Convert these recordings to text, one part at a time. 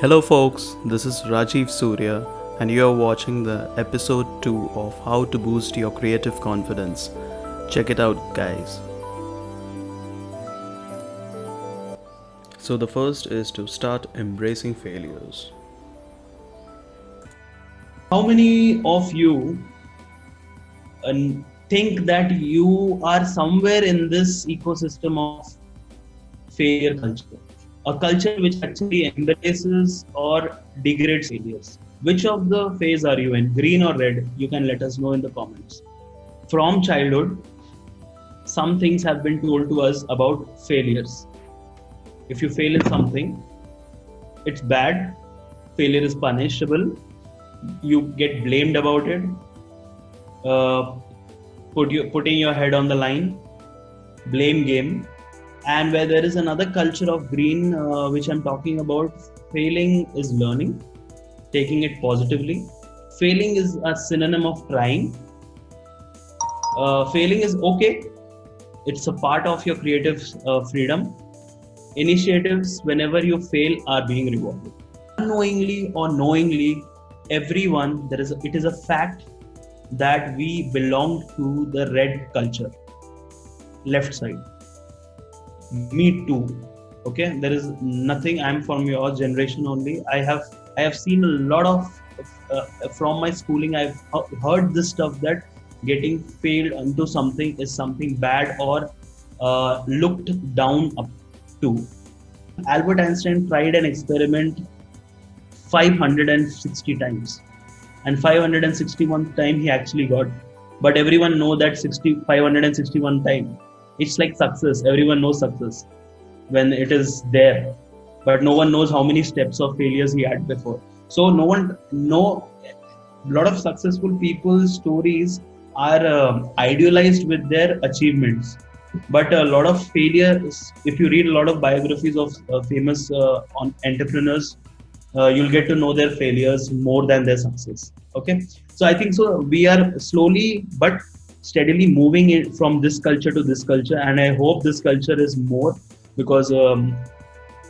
Hello, folks, this is Rajiv Surya, and you are watching the episode 2 of How to Boost Your Creative Confidence. Check it out, guys. So, the first is to start embracing failures. How many of you think that you are somewhere in this ecosystem of failure culture? A culture which actually embraces or degrades failures. Which of the phase are you in, green or red? You can let us know in the comments. From childhood, some things have been told to us about failures. If you fail in something, it's bad, failure is punishable, you get blamed about it, uh, putting your head on the line, blame game. And where there is another culture of green, which I'm talking about, failing is learning, taking it positively. Failing is a synonym of trying. Failing is okay, it's a part of your creative freedom. Initiatives, whenever you fail, are being rewarded. Unknowingly or knowingly, everyone, it is a fact that we belong to the red culture, left side. Me too. Okay, there is nothing. I'm from your generation only. I have seen a lot of from my schooling. I've heard this stuff that getting failed into something is something bad or looked down up to. Albert Einstein tried an experiment 560 times, and 561 time he actually got. But everyone know that 561 time, it's like success. Everyone knows success when it is there, but no one knows how many steps of failures he had before. So no one know. A lot of successful people's stories are idealized with their achievements, but a lot of failures, if you read a lot of biographies of famous entrepreneurs, you'll get to know their failures more than their success. Okay, so I think so we are slowly but steadily moving it from this culture to this culture, and I hope this culture is more, because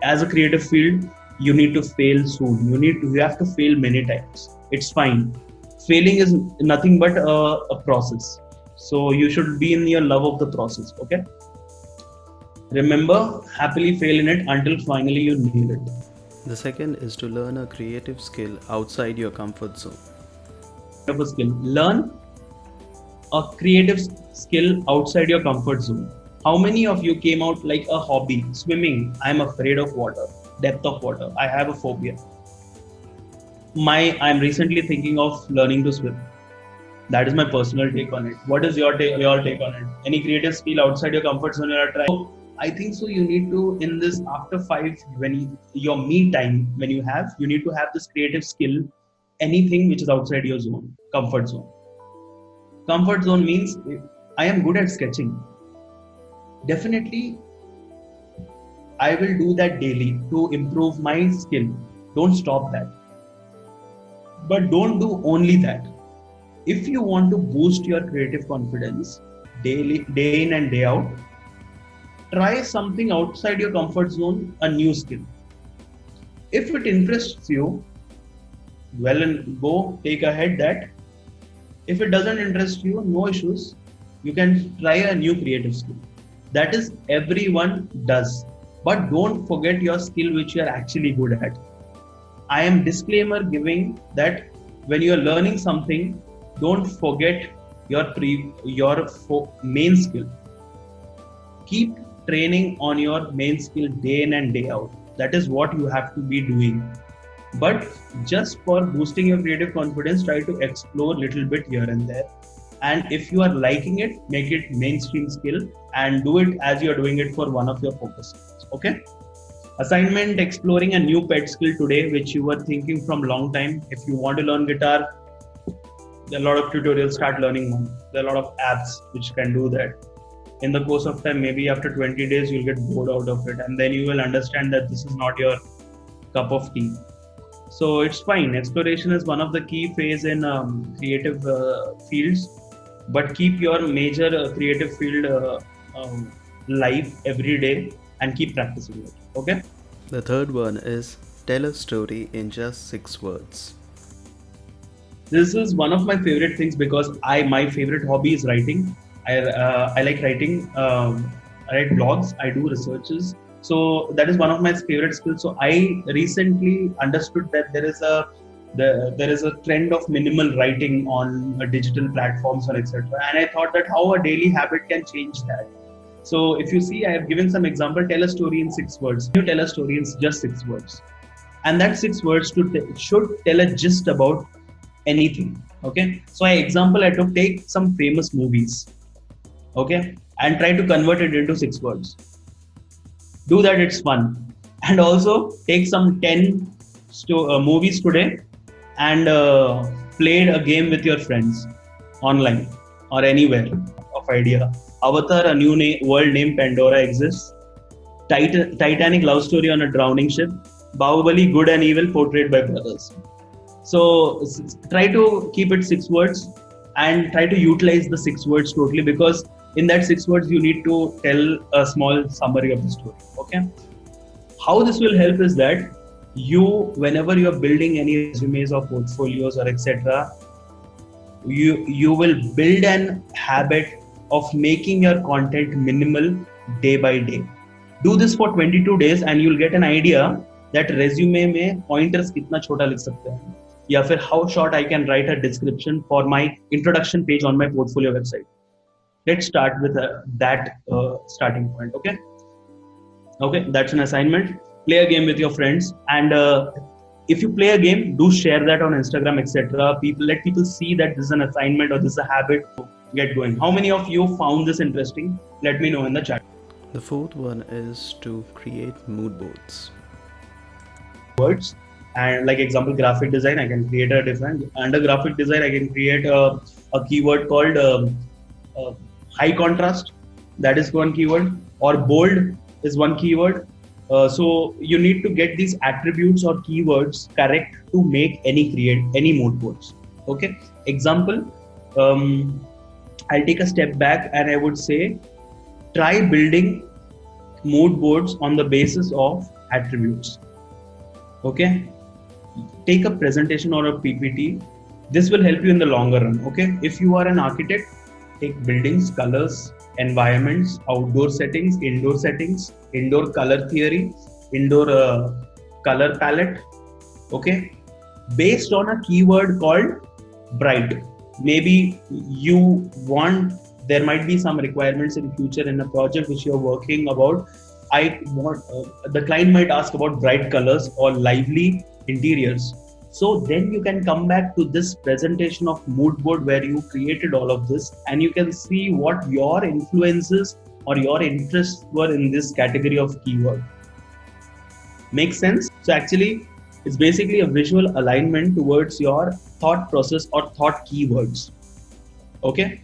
as a creative field, you need to fail soon. You have to fail many times. It's fine. Failing is nothing but a process, so you should be in your love of the process. Okay, remember, happily fail in it until finally you nail it. The second is to learn a creative skill outside your comfort zone. Of a skill, learn a creative skill outside your comfort zone. How many of you came out like a hobby? Swimming. I'm afraid of water, depth of water. I have a phobia. I'm recently thinking of learning to swim. That is my personal take on it. What is your take on it? Any creative skill outside your comfort zone you are trying? So, I think so. You need to, in this after five, your me time, when you need to have this creative skill. Anything which is outside your zone, comfort zone. Comfort zone means I am good at sketching. Definitely, I will do that daily to improve my skill. Don't stop that. But don't do only that. If you want to boost your creative confidence daily, day in and day out, try something outside your comfort zone, a new skill. If it interests you, well and go, take ahead that. If it doesn't interest you, no issues. You can try a new creative skill. That is, everyone does. But don't forget your skill which you are actually good at. I am disclaimer giving that when you are learning something, don't forget your main skill. Keep training on your main skill day in and day out. That is what you have to be doing. But just for boosting your creative confidence, try to explore a little bit here and there. And if you are liking it, make it mainstream skill and do it as you are doing it for one of your focus skills. Okay. Assignment: exploring a new pet skill today, which you were thinking from long time. If you want to learn guitar, there are a lot of tutorials. Start learning one. There are a lot of apps which can do that. In the course of time, maybe after 20 days, you'll get bored out of it, and then you will understand that this is not your cup of tea. So it's fine. Exploration is one of the key phase in creative fields, but keep your major creative field live every day and keep practicing it. Okay. The third one is Tell a story in just 6 words. This is one of my favorite things because my favorite hobby is writing. I like writing. I write blogs. I do researches. So that is one of my favorite skills. So I recently understood that there is a trend of minimal writing on digital platforms or etc. And I thought that how a daily habit can change that. So if you see, I have given some example. Tell a story in 6 words. You tell a story in just 6 words, and that 6 words should tell a gist about anything. Okay, so I example I took take some famous movies, okay, and try to convert it into 6 words. Do that, it's fun. And also take some 10 movies today and played a game with your friends online or anywhere of idea. Avatar, a new world named Pandora exists. Titanic love story on a drowning ship. Bahubali, good and evil portrayed by brothers. So try to keep it 6 words and try to utilize the 6 words totally, because in that 6 words you need to tell a small summary of the story. Okay. How this will help is that whenever you're building any resumes or portfolios or etc., you will build an habit of making your content minimal day by day. Do this for 22 days and you'll get an idea that resume में pointers कितना छोटा लिख सकते हैं, या फिर how short I can write a description for my introduction page on my portfolio website. Let's start with that starting point. Okay, that's an assignment. Play a game with your friends, and if you play a game, do share that on Instagram, etc. Let people see that this is an assignment or this is a habit. Get going. How many of you found this interesting? Let me know in the chat. The fourth one is to create mood boards. Words, and like example graphic design, I can create a different under graphic design. I can create a keyword called high contrast. That is one keyword, or bold is one keyword. So you need to get these attributes or keywords correct to make any mood boards. Okay, example, I'll take a step back and I would say try building mood boards on the basis of attributes. Okay, take a presentation or a PPT. This will help you in the longer run. Okay, if you are an architect, take buildings, colors, environments, outdoor settings, indoor color theory, indoor color palette. Okay, based on a keyword called bright. Maybe there might be some requirements in future in a project which you're working about. The client might ask about bright colors or lively interiors. So then you can come back to this presentation of mood board where you created all of this, and you can see what your influences or your interests were in this category of keyword. Makes sense? So actually, it's basically a visual alignment towards your thought process or thought keywords. Okay?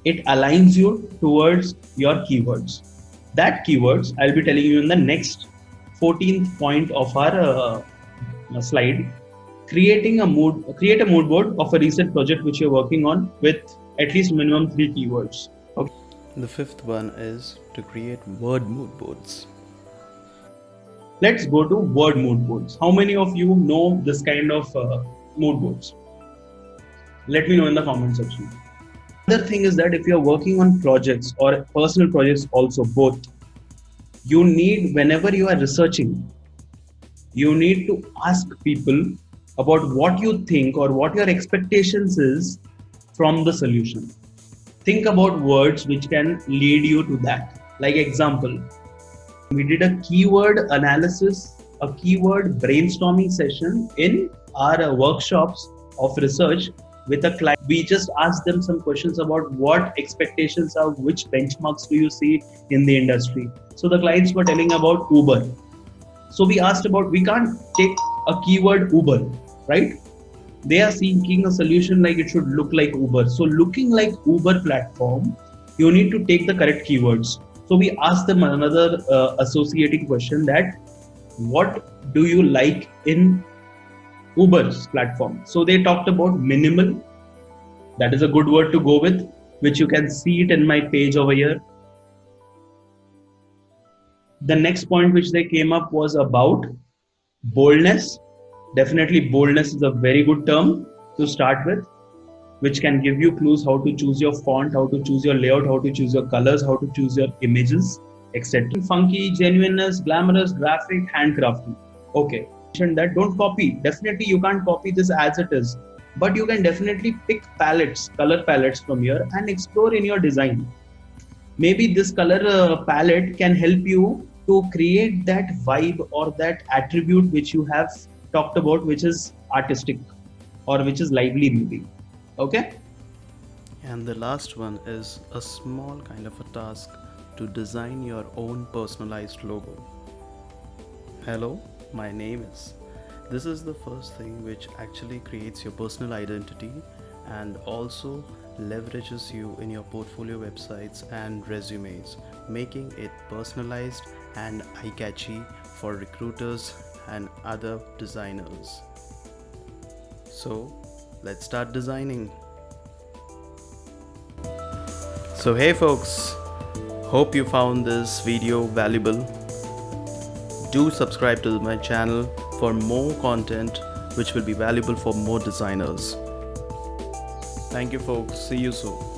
It aligns you towards your keywords. That keywords I'll be telling you in the next 14th point of our slide. Create a mood board of a recent project which you're working on with at least minimum 3 keywords. Okay. The fifth one is to create word mood boards. Let's go to word mood boards. How many of you know this kind of mood boards? Let me know in the comment section. Another thing is that if you're working on projects or personal projects also, both, you need, whenever you are researching, you need to ask people about what you think or what your expectations is from the solution. Think about words which can lead you to that. Like example, we did a keyword analysis, a keyword brainstorming session in our workshops of research with a client. We just asked them some questions about what expectations are, which benchmarks do you see in the industry. So the clients were telling about Uber. So we asked about, we can't take a keyword Uber, right? They are seeking a solution like it should look like Uber. So looking like Uber platform, you need to take the correct keywords. So we asked them another associating question, that what do you like in Uber's platform? So they talked about minimal. That is a good word to go with, which you can see it in my page over here. The next point which they came up was about Boldness, definitely boldness is a very good term to start with, which can give you clues how to choose your font, how to choose your layout, how to choose your colors, how to choose your images, etc. Funky, genuineness, glamorous, graphic, handcrafty. Okay, mentioned that don't copy. Definitely, you can't copy this as it is, but you can definitely pick palettes, color palettes from here and explore in your design. Maybe this color palette can help you to create that vibe or that attribute which you have talked about, which is artistic or which is lively, maybe. Okay. And the last one is a small kind of a task to design your own personalized logo. Hello, my name is. This is the first thing which actually creates your personal identity and also leverages you in your portfolio websites and resumes, making it personalized and eye catchy for recruiters and other designers. So, let's start designing. So, hey folks, hope you found this video valuable. Do subscribe to my channel for more content which will be valuable for more designers. Thank you, folks. See you soon.